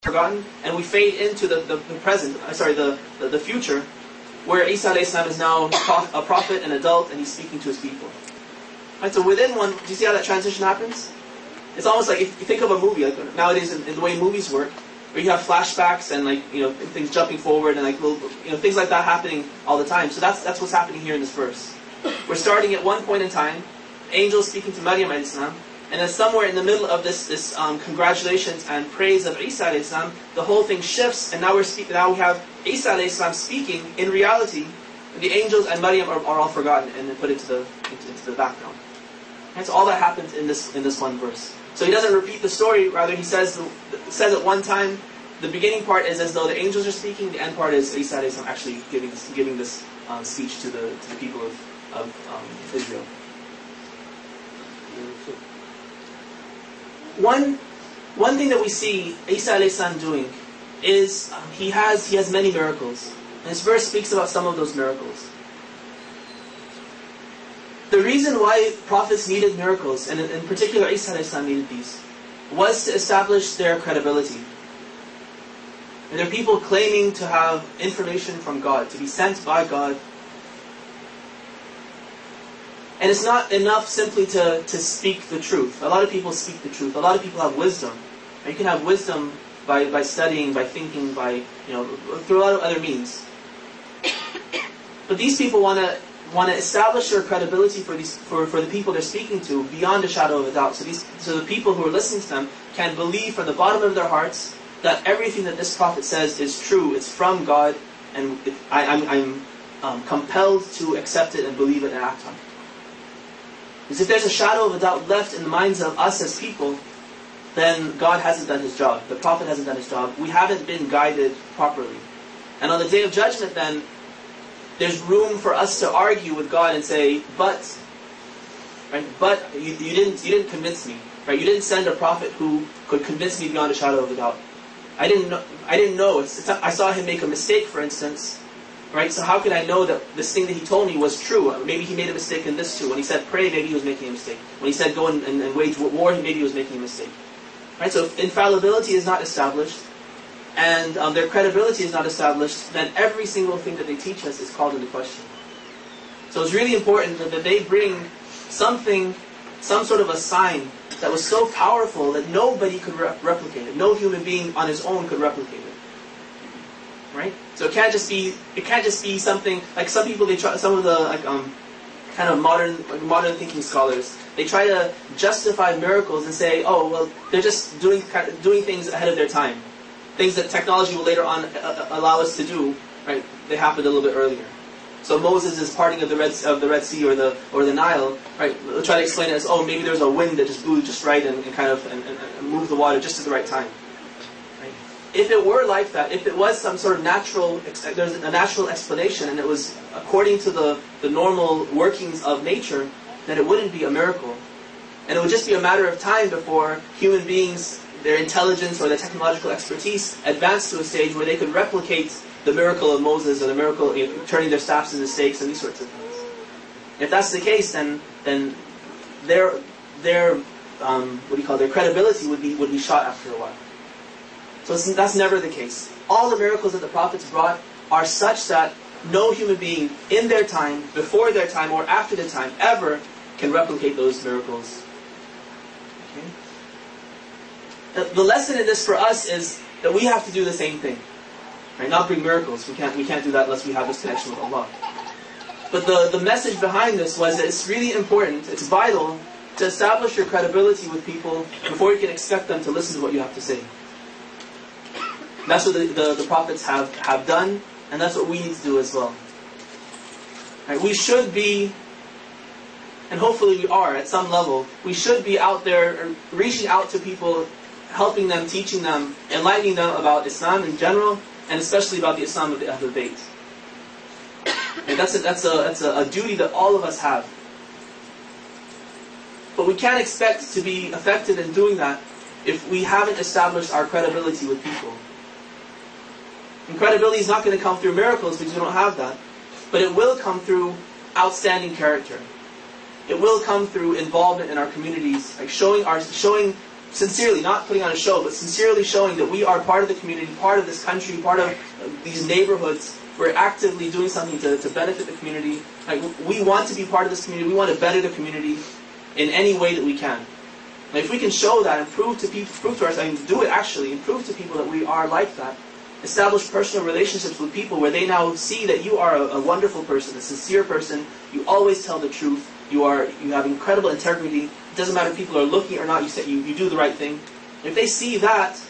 forgotten, and we fade into the present, the future, where Isa alayhi salam is now a prophet, an adult, and he's speaking to his people. Right, so within one, do you see how that transition happens? It's almost like, if you think of a movie, like nowadays in the way movies work, where you have flashbacks and things jumping forward and little, things like that happening all the time. So that's what's happening here in this verse. We're starting at one point in time, angels speaking to Maryam alayhi salam, and then somewhere in the middle of this congratulations and praise of Isa alayhi salam, the whole thing shifts, and now we have Isa alayhi salam speaking. In reality, the angels and Maryam are all forgotten and then put into the background. And so all that happens in this one verse. So he doesn't repeat the story, rather he says at one time, the beginning part is as though the angels are speaking, the end part is Isa alayhi salam actually giving this speech to the people of Israel. One thing that we see Isa alayhi salam doing is he has many miracles. And this verse speaks about some of those miracles. The reason why prophets needed miracles, and in particular Isa alayhi salam needed these, was to establish their credibility. And there are people claiming to have information from God, to be sent by God. And it's not enough simply to speak the truth. A lot of people speak the truth. A lot of people have wisdom. And you can have wisdom by studying, by thinking, through a lot of other means. But these people want to establish their credibility for the people they're speaking to beyond a shadow of a doubt. So the people who are listening to them can believe from the bottom of their hearts that everything that this prophet says is true. It's from God, and I'm compelled to accept it and believe it and act on it. Because if there's a shadow of a doubt left in the minds of us as people, then God hasn't done His job. The prophet hasn't done his job. We haven't been guided properly. And on the Day of Judgment then, there's room for us to argue with God and say, but you didn't convince me. Right? You didn't send a prophet who could convince me beyond a shadow of a doubt. I didn't know. I saw him make a mistake, for instance. Right? So how could I know that this thing that he told me was true? Maybe he made a mistake in this too. When he said pray, maybe he was making a mistake. When he said go and wage war, maybe he was making a mistake. Right? So if infallibility is not established, and their credibility is not established, then every single thing that they teach us is called into question. So it's really important that they bring some sort of a sign that was so powerful that nobody could replicate it. No human being on his own could replicate it. Right? So it can't just be something like some people some of the kind of modern thinking scholars, they try to justify miracles and say, oh well, they're just doing things ahead of their time. Things that technology will later on allow us to do, right? They happened a little bit earlier. So Moses' parting of the Red Sea or the Nile, right? They'll try to explain it as, oh, maybe there was a wind that just blew just right and moved the water just at the right time. Right? If it were like that, if it was some sort of there's a natural explanation, and it was according to the normal workings of nature, then it wouldn't be a miracle, and it would just be a matter of time before human beings, their intelligence or their technological expertise, advanced to a stage where they could replicate the miracle of Moses or the miracle of turning their staffs into stakes and these sorts of things. If that's the case, then their credibility would be shot after a while. So that's never the case. All the miracles that the prophets brought are such that no human being in their time, before their time, or after their time, ever can replicate those miracles. Okay? The lesson in this for us is that we have to do the same thing. Right? Not bring miracles. We can't do that unless we have this connection with Allah. But the message behind this was that it's really important, it's vital, to establish your credibility with people before you can expect them to listen to what you have to say. That's what the prophets have done, and that's what we need to do as well. Right? We should be, and hopefully we are at some level, we should be out there reaching out to people, helping them, teaching them, enlightening them about Islam in general, and especially about the Islam of the Ahlul Bayt. And that's a duty that all of us have. But we can't expect to be effective in doing that if we haven't established our credibility with people. And credibility is not going to come through miracles because we don't have that. But it will come through outstanding character. It will come through involvement in our communities, like showing sincerely, not putting on a show, but sincerely showing that we are part of the community, part of this country, part of these neighborhoods. We're actively doing something to benefit the community. Like, we want to be part of this community. We want to better the community in any way that we can. And if we can show that and prove to people, prove to ourselves, do it actually, and prove to people that we are like that, establish personal relationships with people where they now see that you are a wonderful person, a sincere person. You always tell the truth. You have incredible integrity. It doesn't matter if people are looking or not. You do the right thing. If they see that,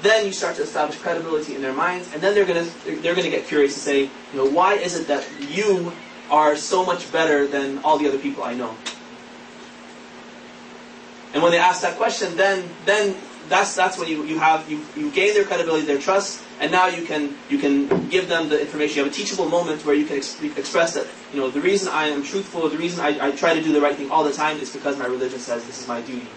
then you start to establish credibility in their minds, and then they're gonna get curious and say, why is it that you are so much better than all the other people I know? And when they ask that question, then that's when you gain their credibility, their trust, and now you can give them the information. You have a teachable moment where you can express that the reason I am truthful, the reason I try to do the right thing all the time is because my religion says this is my duty.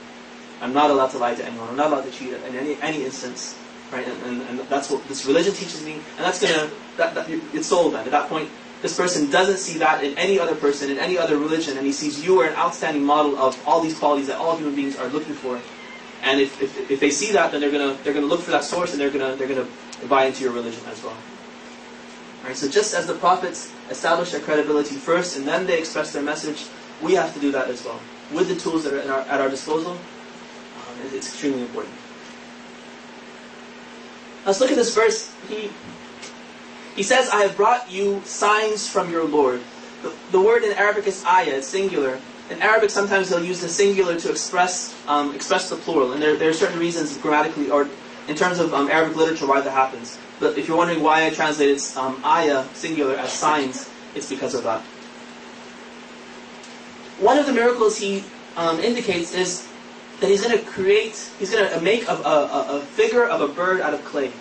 I'm not allowed to lie to anyone. I'm not allowed to cheat in any instance, right? And that's what this religion teaches me, and that's it's sold then. At that point, this person doesn't see that in any other person, in any other religion, and he sees you are an outstanding model of all these qualities that all human beings are looking for. And if they see that, then they're gonna look for that source, and they're gonna buy into your religion as well. All right. So just as the prophets established their credibility first, and then they express their message, we have to do that as well with the tools that are at our disposal. It's extremely important. Let's look at this verse. He says, "I have brought you signs from your Lord." The word in Arabic is ayah, it's singular. In Arabic, sometimes they'll use the singular to express the plural, and there are certain reasons grammatically or in terms of Arabic literature why that happens. But if you're wondering why I translated ayah, singular, as signs, it's because of that. One of the miracles he indicates is that he's going to make a figure of a bird out of clay.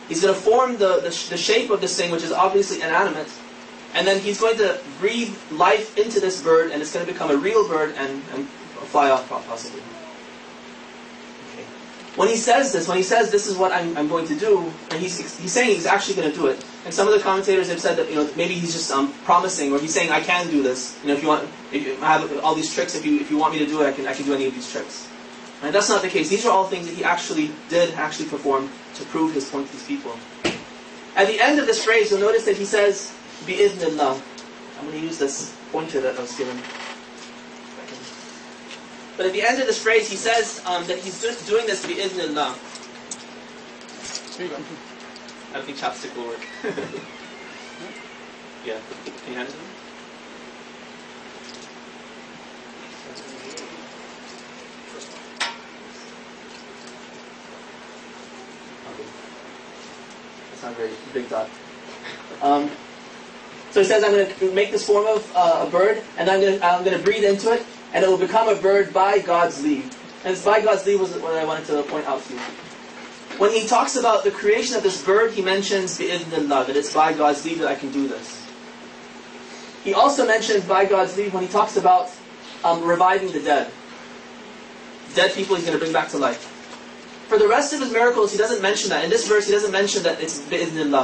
He's going to form the shape of this thing, which is obviously inanimate, and then he's going to breathe life into this bird, and it's going to become a real bird and fly off possibly. Okay. When he says this is what I'm going to do, and he's saying he's actually going to do it. And some of the commentators have said that maybe he's just promising, or he's saying I can do this. If I have all these tricks, if you want me to do it, I can do any of these tricks. And that's not the case. These are all things that he actually perform to prove his point to these people. At the end of this phrase, you'll notice that he says, "Bi-idhnillah." I'm going to use this pointer that I was given. But at the end of this phrase, he says that he's doing this bi-idhnillah. Here you go. I don't think chopstick will work. Yeah. Can you hand it to me? Okay. That's not a very big dot. So he says, I'm going to make this form of a bird, and I'm going to breathe into it, and it will become a bird by God's leave. And it's by God's leave was what I wanted to point out to you. When he talks about the creation of this bird, he mentions bi-idhnillah, that it's by God's leave that I can do this. He also mentions by God's leave when he talks about reviving the dead. Dead people he's going to bring back to life. For the rest of his miracles, he doesn't mention that. In this verse, he doesn't mention that it's bi-idhnillah.